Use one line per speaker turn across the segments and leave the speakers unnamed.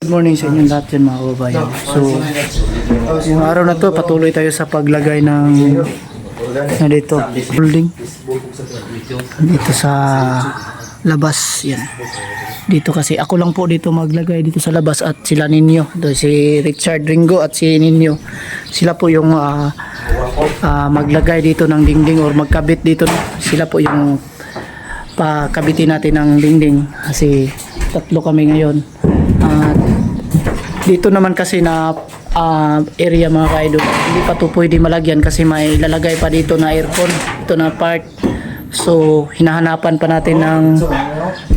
Good morning sa inyong lahat dyan mga kababayan. So, yung araw na to patuloy tayo sa paglagay ng dito, building dito sa labas. Yan. Dito kasi ako lang po dito maglagay dito sa labas at sila Ninyo. Si Richard Ringo at si Ninyo. Sila po yung maglagay dito ng dingding or magkabit dito. Sila po yung pakabitin natin ng dingding kasi tatlo kami ngayon. Dito naman kasi na area mga kaidol, hindi pa to pwede malagyan kasi may lalagay pa dito na aircon, ito na part. So hinahanapan pa natin ng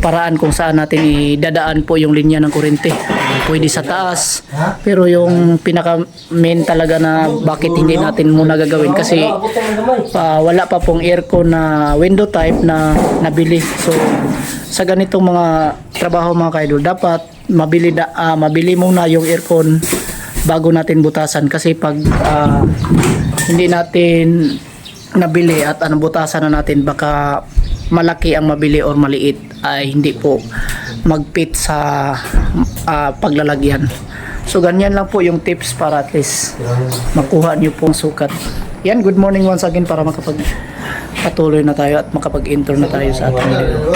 paraan kung saan natin idadaan po yung linya ng kuryente. Pwede sa taas, pero yung pinaka main talaga na bakit hindi natin muna gagawin kasi wala pa pong aircon na window type na nabili. So sa ganitong mga trabaho mga kaidol, dapat mabili muna yung aircon bago natin butasan kasi pag hindi natin nabili at butasan na natin, baka malaki ang mabili or maliit ay hindi po magpit sa paglalagyan. So ganyan lang po yung tips para at least makuha nyo pong sukat. Yan, good morning once again para makapagpatuloy na tayo at makapag-intro na tayo sa ating video.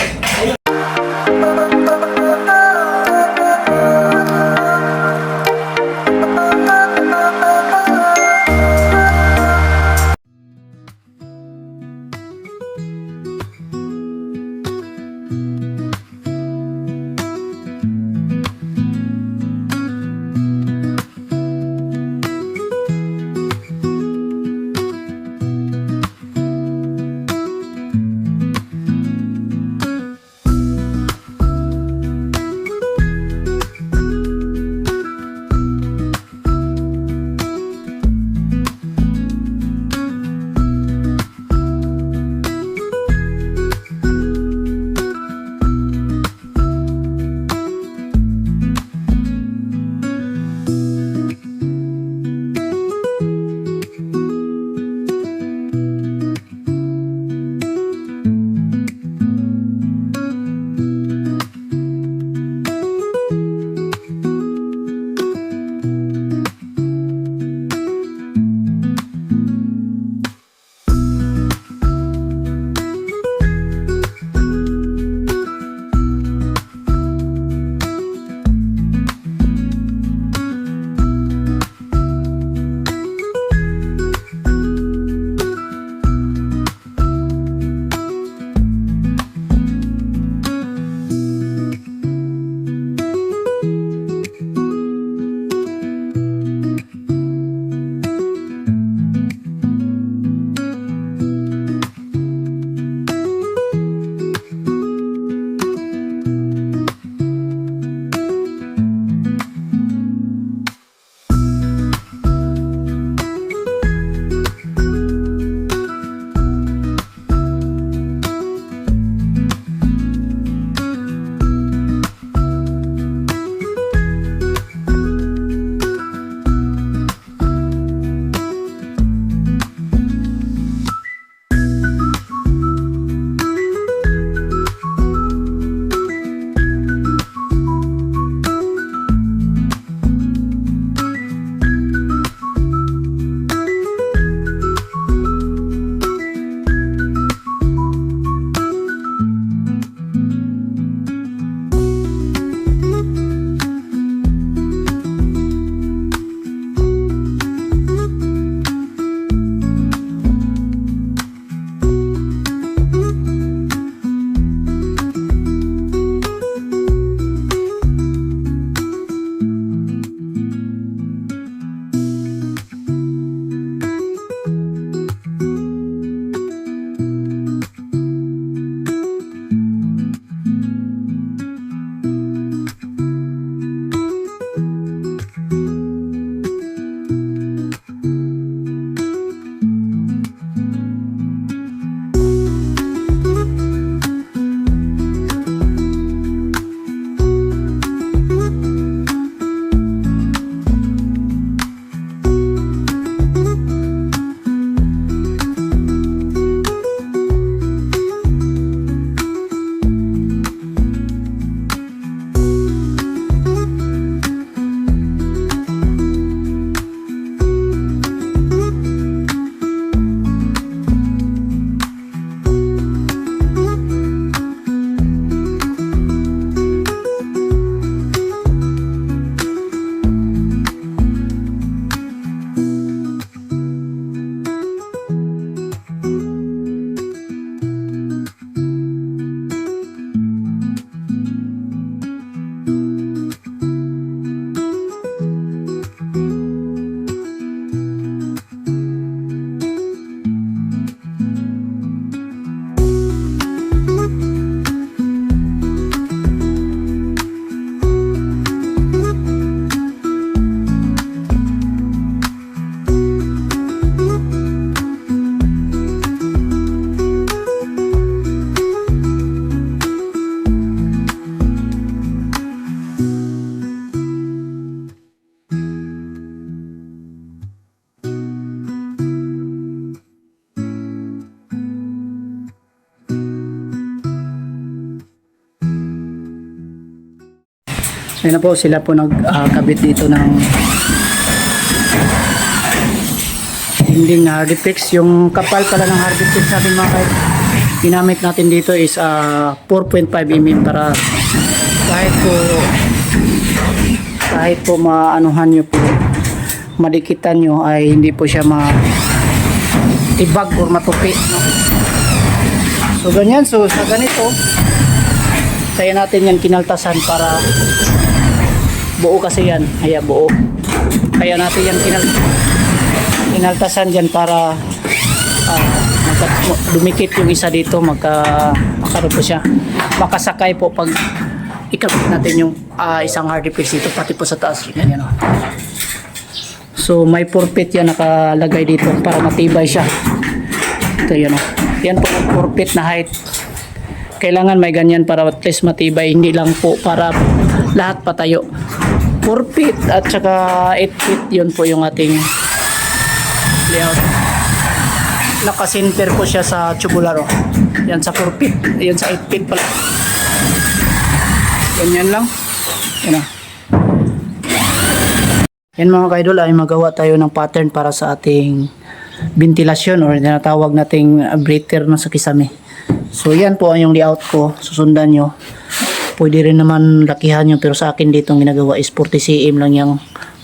Ayun na po, sila po nagkabit dito ng dinding na hardiplex. Yung kapal pala ng hardiplex natin mga kaibigan, ginamit natin dito is 4.5 mm para kahit po maanuhan nyo po, madikitan nyo ay hindi po siya matibag or matupi, no? So ganyan, so sa ganito kaya natin yan kinaltasan para buo kasi yan, buo. Kaya natin yan kinaltasan dyan para dumikit yung isa dito, magkaroon po siya, makasakay po pag ikabit natin yung isang hardiplex dito, pati po sa taas, ganyan, no? So may purpit yan nakalagay dito para matibay siya. Ito yan, no? Yan po ang purpit na height. Kailangan may ganyan para at least matibay, hindi lang po para lahat patayo. 4 feet at saka 8 feet, yun po yung ating layout. Naka-center po siya sa tubular, oh. Yan sa 4 feet, yan sa 8 feet pala. Ganyan lang. Yan, oh. Yan mga kaidol, ay magawa tayo ng pattern para sa ating ventilasyon or tinatawag nating breather na sa kisame. So yan po ang yung layout ko, susundan nyo. Pwede rin naman lakihan nyo, pero sa akin dito ang ginagawa is 40 cm lang yung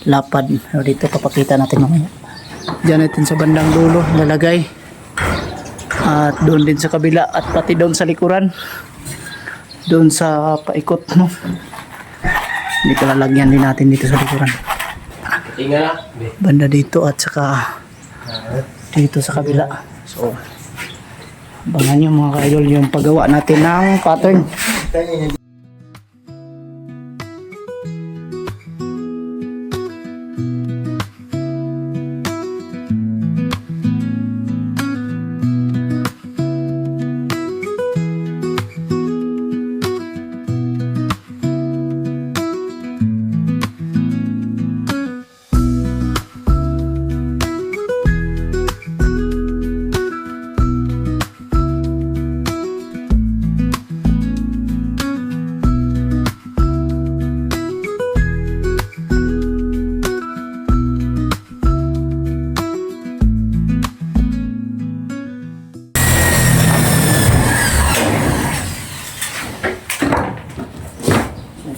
lapad. So dito papakita natin mamaya. Diyan natin sa bandang dulo lalagay. At doon din sa kabila at pati doon sa likuran. Doon sa paikot, no. Dito lalagyan din natin dito sa likuran. Banda dito at saka dito sa kabila. So abangan nyo mga ka-idol yung paggawa natin ng pattern.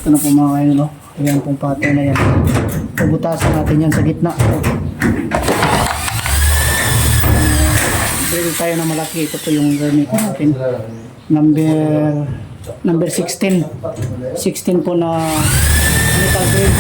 Ito na po mga kayo, no? Ayan pong pattern na yan. Pabutasan natin yan sa gitna. Drill tayo na malaki. Ito po yung granite natin. Number 16. 16 po na metal drill.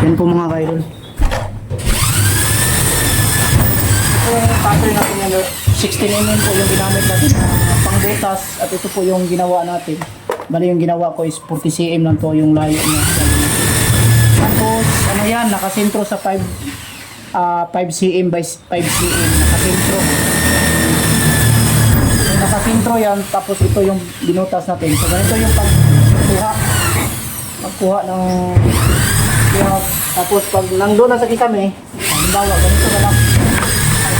Yan po mga kaidol. Ito yung pattern natin yan. 16mm po yung ginamit natin pangbutas at ito po yung ginawa natin. Bali yung ginawa ko is 40 cm lang to yung layo niya. Tapos ano yan, nakasentro sa 5 cm by 5 cm. Nakasentro. Yung nakasentro yan, tapos ito yung binutas natin. So ganito yung pagkuha ng tapos pag nandun na sa kisame, halimbawa, ganito na lang.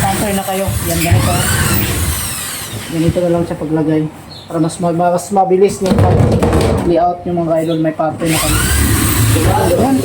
Counter na kayo. Yan, ganito. Ganito na lang siya paglagay. Para mas mabilis yung layout yung mga idol. May pattern na kayo. Yan.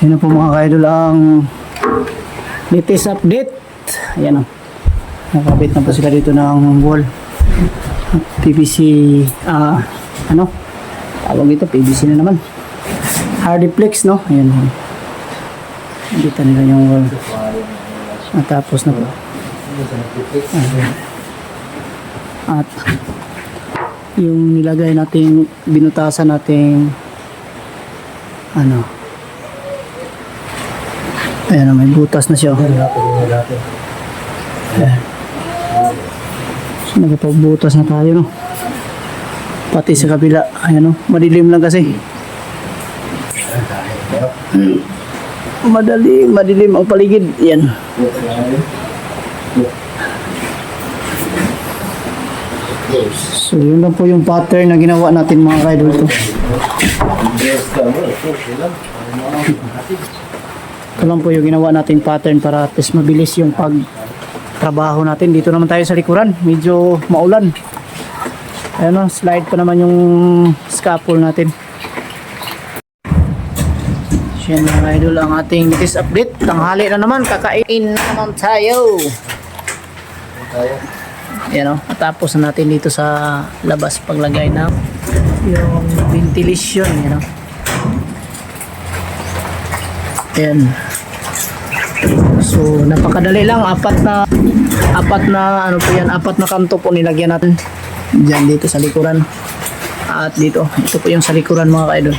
Sino po mga ka-idol ang latest update? Ayan o. Nakabit na po sila dito ng wall. PVC, ano? Tawag ito, PVC na naman. Hardiplex, no? Ayan. Dito nila yung wall. Natapos na po. At yung nilagay nating binutasan nating ano, ayan, may butas na siya. Ayan. So, nagpapagbutas na tayo, no? Pati sa kabila, ayan, no? Madilim lang kasi. Madilim ang paligid. Yan. So yun lang po yung pattern na ginawa natin mga ka-idol ito. Ito lang po yung ginawa natin pattern para at least mabilis yung pagtrabaho natin. Dito naman tayo sa likuran, medyo maulan. Ayun o, slide pa naman yung scaffold natin. Yan mga idol ang ating latest update. Tanghali na naman, kakain na naman tayo. Yan o, tapos na natin dito sa labas paglagay na yung ventilation. Yan o. Yan. So napakadali lang, apat na ano po yan, apat na kanto po nilagyan natin diyan dito sa likuran at dito, ito po yung sa likuran mga ka-idol.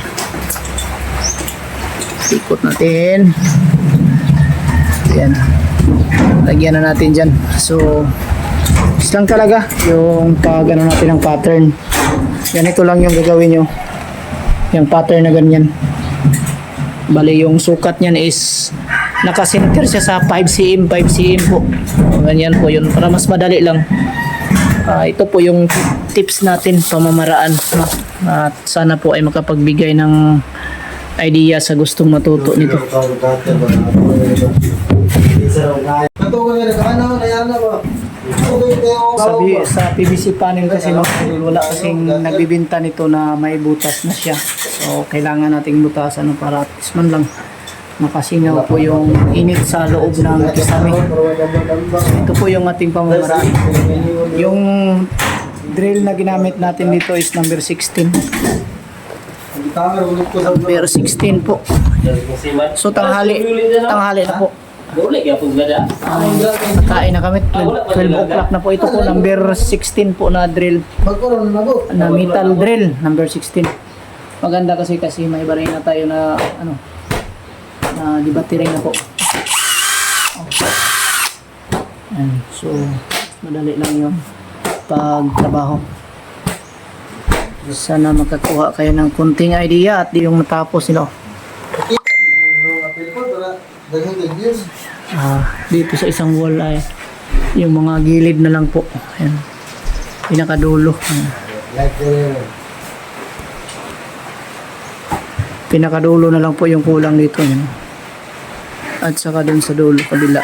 Ikot natin yan, lagyan na natin dyan. So lang talaga yung pag ano natin ng pattern, ganito lang yung gagawin nyo, yung pattern na ganyan. Bali yung sukat niyan is naka-center siya sa 5 cm po. Ganyan po yun para mas madali lang. Ito po yung tips natin, pamamaraan, no? At sana po ay makapagbigay ng idea sa gustong matuto nito. Sa PVC panel kasi wala kasing nagbibinta nito na may butas na siya. So kailangan nating butasan para at least man lang makasingaw po yung init sa loob ng kisame. Ito po yung ating pamamaraan. Yung drill na ginamit natin dito is number 16. Number 16 po. So tanghali na po. Nakain na kami, 12 o'clock na po. Ito po number 16 po na drill, na metal drill number 16. Maganda kasi may baray na tayo na ano, na di battery na po. So madali lang yung pagtrabaho. Sana makakuha kayo ng kunting idea at yung matapos nila. Dito sa isang wall ay yung mga gilid na lang po. Ayan. Pinakadulo. Pinakadulo na lang po yung kulang dito. Ayan. At saka dun sa dulo kabila.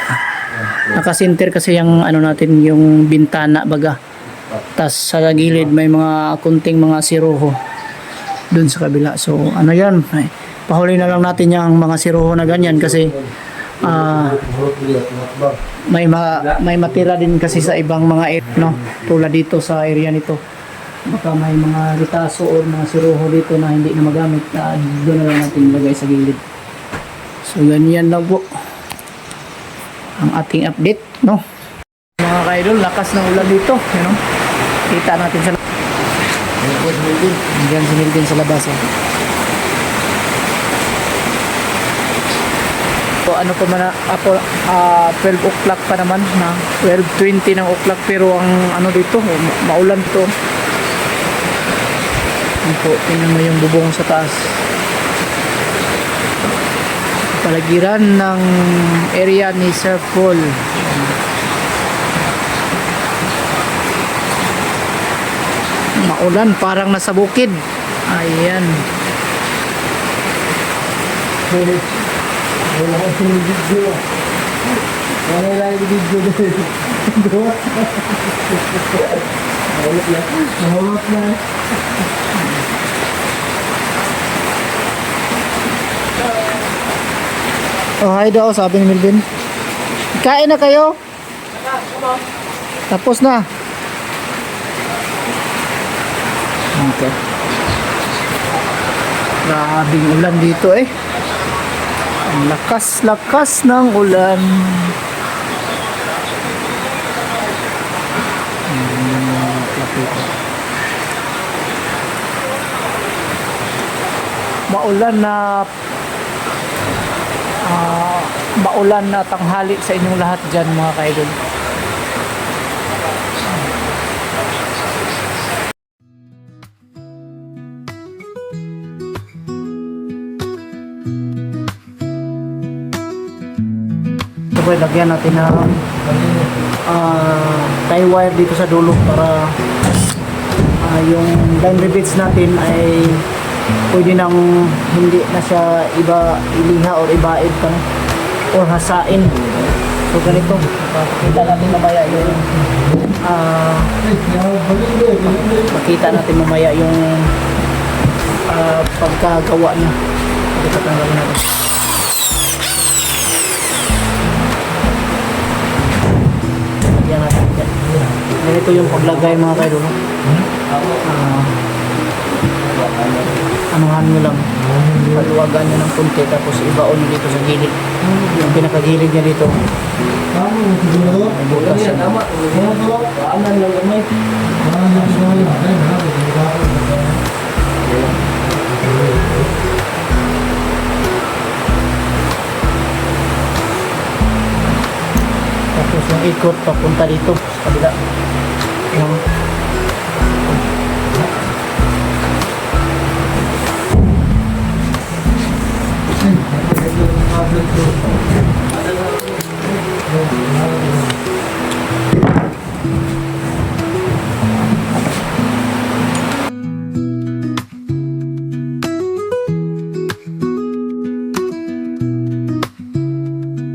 Nakasinter kasi yung ano natin, yung bintana baga. Tas sa gilid may mga kunting mga siroho dun sa kabila. So ano yan, pahuli na lang natin yung mga siroho na ganyan kasi may matira din kasi sa ibang mga no, tulad dito sa area nito. Baka may mga ritaso o mga siroho dito na hindi na magamit, doon na lang natin ilagay sa gilid. So ganyan lang po ang ating update, no. Mga ka-idol, lakas ng ulan dito, you know? Kita natin sa Diyan si Milvin sa labas. So ano pa man ako, 12 o'clock pa naman, na 12:20 ng o'clock, pero ang ano dito, maulan to. Po, tingnan mo yung bubong sa taas. Palagiran ng area ni Sir Paul. Maulan, parang nasa bukid. Ayan. Wala ko yung video. Wala lang yung video dito. Mahulot na. Oh, hi daw, sabi ni Melvin. Kain na kayo? Tapos na. Okay. Grabing ulan dito eh. Ang lakas-lakas ng ulan. Maulan na tanghali sa inyong lahat dyan mga ka-idol. So lagyan natin ng tie wire dito sa dulo para yung line rivets natin ay pwede nang hindi na siya iliha or ibaid pa na or hasain. So ganito, pakita natin mamaya yung pagkagawa niya. Pakita natin. Lagyan natin yan. Ganito yung paglagay mga kaidol. Anuhan nyo lang, paluwagan nyo ng kunti tapos ibaon nyo dito sa gilid. Yung pinakagilid niya dito may butas yan. Tapos yung ikot papunta dito sa kabila.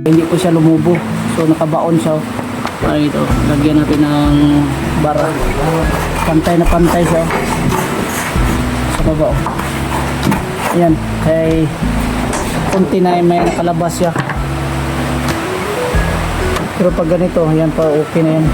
Hindi po siya lumubo, so nakabaon siya. Ay, ito, lagyan natin ng bara, pantay na pantay siya sa baba. Ayan, kay kunti na may nakalabas siya, pero pag ganito, ayan pa, okay na yan.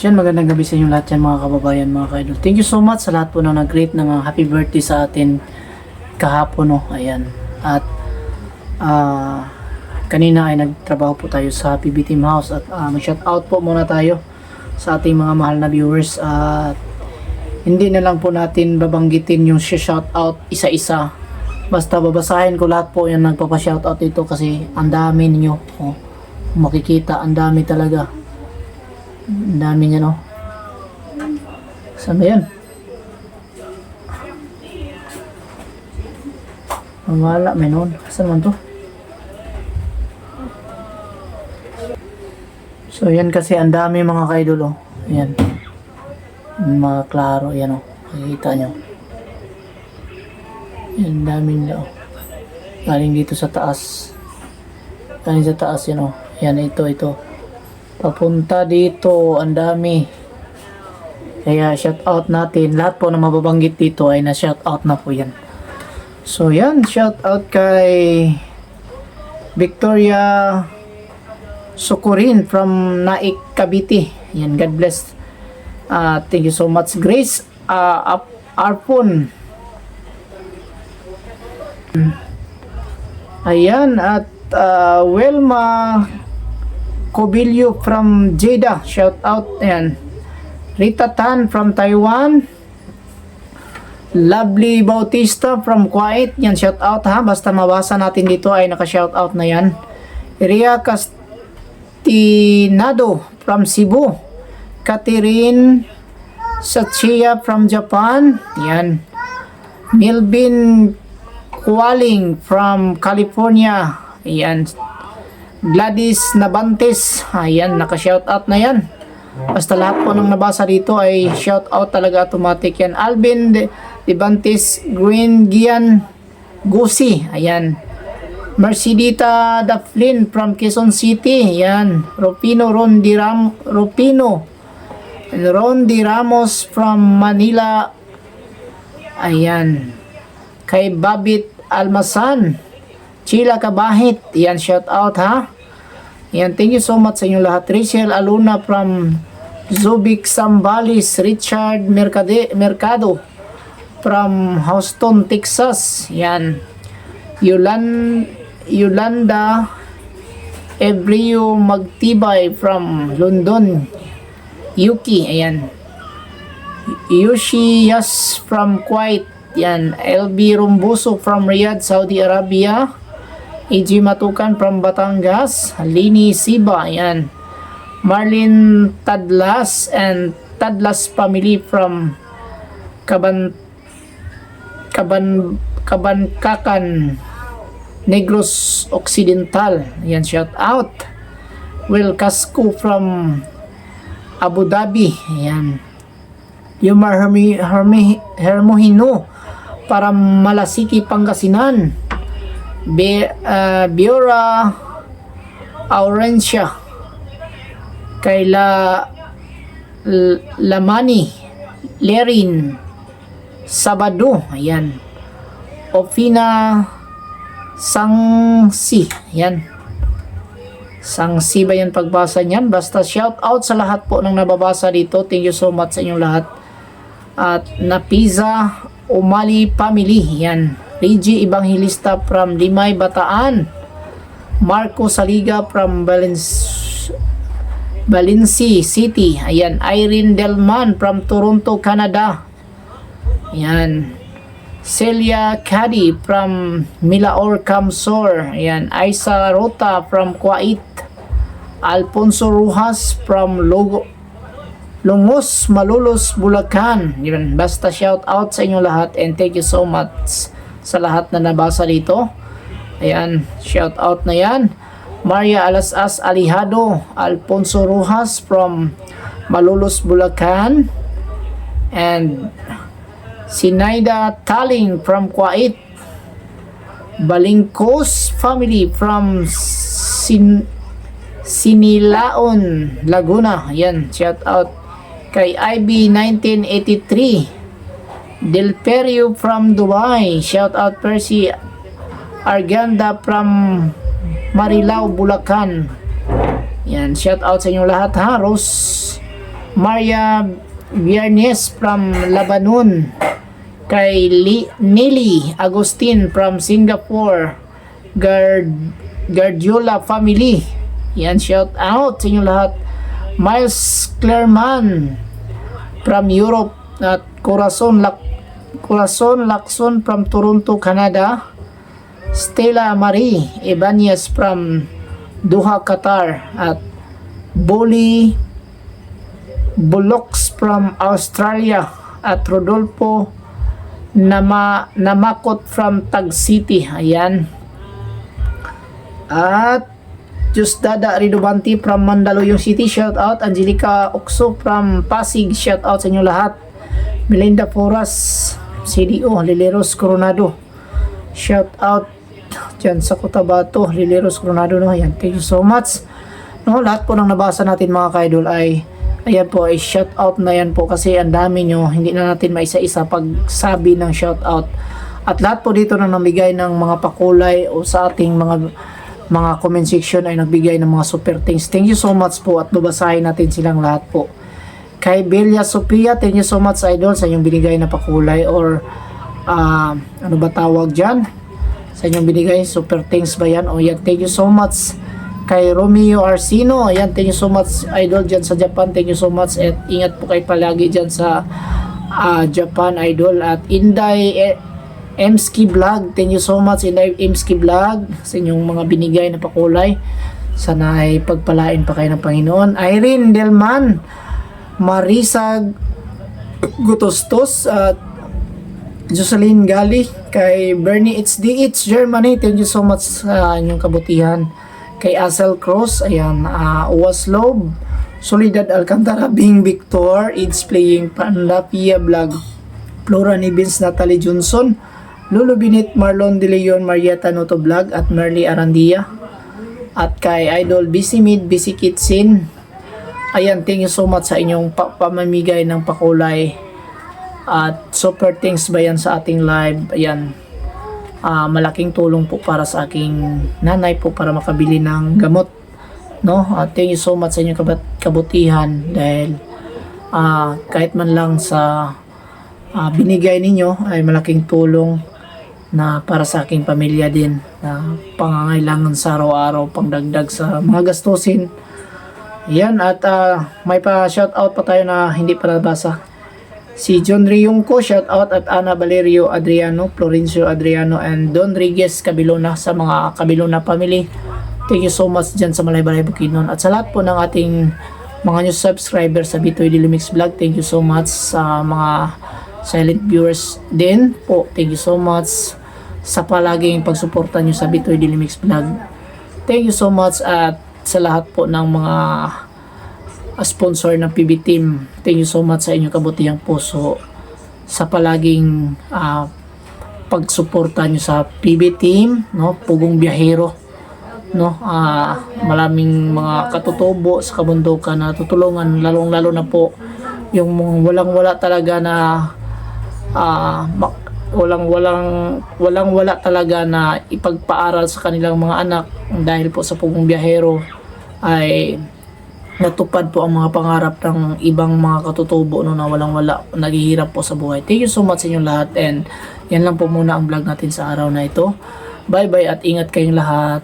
yan, magandang gabi sa inyo lahat yan mga kababayan, mga ka-idol. Thank you so much sa lahat po na nag-greet ng happy birthday sa atin kahapon, no. Ayan. At kanina ay nagtrabaho po tayo sa PB Team House at mag-shout out po muna tayo sa ating mga mahal na viewers at hindi na lang po natin babanggitin yung shout out isa-isa. Basta babasahin ko lahat po yung nagpapa-shout out dito kasi ang dami ninyo. Oh, makikita, ang dami talaga. Ang dami niya, no? Saan ba yan? Wala, menon. Saan man to? So, yan kasi ang dami mga ka-idol, oh. Ayan. Mga klaro, yan, oh. Makikita nyo. Yan, dami nila, oh. Galing dito sa taas. Galing sa taas, yan, oh. Yan, ito. Papunta dito, ang dami. Kaya shout out natin. Lahat po na mababanggit dito ay na shout out na po yan. So yan, shout out kay Victoria Sukurin from Naik, Cavite. Yan, God bless. Thank you so much. Grace Arpon. Ayan, at Wilma Cobillo from Jeddah, shout out. Ayan. Rita Tan from Taiwan. Lovely Bautista from Kuwait, yan, shout out ha, basta mabasa natin dito ay naka-shout out na yan. Ria Castinado from Cebu. Catherine Sachia from Japan, yan. Melvin Kualing from California, yan. Gladys Nabantes, ayan, naka-shoutout na yan. Basta lahat po nang nabasa dito ay shoutout talaga, automatic yan. Alvin Debantes Green Gian Gusi, ayan. Mercedita Daflin from Quezon City, ayan. Ropino Rondi Ramos from Manila, ayan. Kay Babit Almasan Chila Kabahit, yan, shout out ha. Yan, thank you so much sa inyo lahat. Rachel Aluna from Zubik Sambales. Richard Mercado from Houston, Texas. Yan. Yolanda Ebrio Magtibay from London, UK. Ayan. Yushi Yas from Kuwait. Yan. LB Rumbuso from Riyadh, Saudi Arabia. AG Matukan from Batangas. Lini Siba, ayan. Marlene Tadlas and Tadlas family from Kabankakan, Negros Occidental, ayan, shout out. Will Casco from Abu Dhabi, ayan. Yumar Hermohino para Malasiki, Pangasinan. Biora Aurencia kay Lamani Lerin Sabado, ayan. Ofina Sangsi, ayan. Sangsi ba yan pagbasa niyan? Basta shout out sa lahat po ng nababasa dito. Thank you so much sa inyong lahat. At Napiza Umali family, ayan. Rigi Evangelista from Limay, Bataan. Marco Saliga from Valencia City. Ayan. Irene Delman from Toronto, Canada. Ayan. Celia Cady from Milaor, Camsor. Ayan. Aisa Rota from Kuwait. Alfonso Rujas from Lungos, Malolos, Bulacan. Ayan. Basta shout out sa inyo lahat and thank you so much sa lahat na nabasa dito. Ayan, shout out na yan. Maria Alasas Alihado, Alfonso Rojas from Malolos, Bulacan, and Sinaida Taling from Kuwait. Balingkos family from Sinilaon, Laguna. Ayan, shout out kay IB 1983. Del Perio from Dubai. Shout out Percy Arganda from Marilao, Bulacan. Yan, shout out sa inyo lahat ha.
Maria Viernes from Lebanon, kay Nelly Agustin from Singapore, Guardiola family. Yan, shout out sa inyo lahat. Miles Clerman from Europe, at Corazon Lacson from Toronto, Canada. Stella Marie Ibanez from Doha, Qatar, at Bullocks from Australia, at Rodolfo Namakot from Tag City. Ayan. At Jusdada Ridobanti from Mandaluyong City, shout out. Angelica Okso from Pasig, shout out sa inyo lahat. Melinda Foras, CDO, Lileros Coronado, shout out dyan sa Cotabato, Lileros Coronado, no? Ayan, thank you so much. No, lahat po ng nabasa natin mga kaidol ay ayan po, ay shout out na yan po, kasi ang dami nyo, hindi na natin maisa-isa pagsabi ng shout out. At lahat po dito na namigay ng mga pakulay o sa ating mga comment section ay nagbigay ng mga super things. Thank you so much po, at babasahin natin silang lahat po. Kay Belia Sophia, thank you so much idol sa inyong binigay na pakulay, or ano ba tawag dyan? Sa inyong binigay, super things ba yan? O yan, thank you so much. Kay Romeo Arsino, ayan, thank you so much idol dyan sa Japan, thank you so much, at ingat po kayo palagi dyan sa Japan idol. At Inday Emski Vlog, thank you so much Inday Emski Vlog sa inyong mga binigay na pakulay. Sana ay pagpalain pa kayo ng Panginoon. Irene Delman, Marisa Gutostos, at Jocelyn Gali, kay Bernie HDH Germany, thank you so much sa inyong kabutihan. Kay Asel Cross, ayan, Waslob, Solidad Alcantara, Bing Victor, It's Playing Panda, Pia Vlog, Flora Nibins, Natalie Johnson, Lulu Binit, Marlon De Leon, Marieta Noto Vlog, at Merly Arandia. At kay Idol Bisimid, Bisikitsin, ayan, thank you so much sa inyong pamamigay ng pakulay. At super thanks ba yan sa ating live. Ayan, malaking tulong po para sa aking nanay po para makabili ng gamot, no? Thank you so much sa inyong kabutihan, dahil kahit man lang sa binigay ninyo ay malaking tulong na para sa aking pamilya din, na pangangailangan sa araw-araw, pangdagdag sa mga gastusin. Yan, at may pa shout out pa tayo na hindi pa nabasa. Si John Riyungko, shout out, at Ana Valerio Adriano, Florencio Adriano, and Don Riguez Cabilona, sa mga Cabilona family. Thank you so much dyan sa Malay-Balay Bukidnon. At sa lahat po ng ating mga new subscribers sa Bitoy Dilimix Vlog, thank you so much. Sa mga silent viewers din po, thank you so much sa palaging pagsuporta nyo sa Bitoy Dilimix Vlog. Thank you so much. At sa lahat po ng mga sponsor ng PB Team, thank you so much sa inyong kabutihang puso sa palaging pagsuporta nyo sa PB Team, no? Pugong Biyahero, no? Maraming mga katutubo sa kabundukan na tutulungan, lalong-lalo na po yung walang-wala talaga na walang-wala talaga na ipagpaaral sa kanilang mga anak, dahil po sa Pugong Biyahero ay natupad po ang mga pangarap ng ibang mga katutubo, no, na walang-wala, naghihirap po sa buhay. Thank you so much sa inyong lahat, and yan lang po muna ang vlog natin sa araw na ito. Bye bye, at ingat kayong lahat.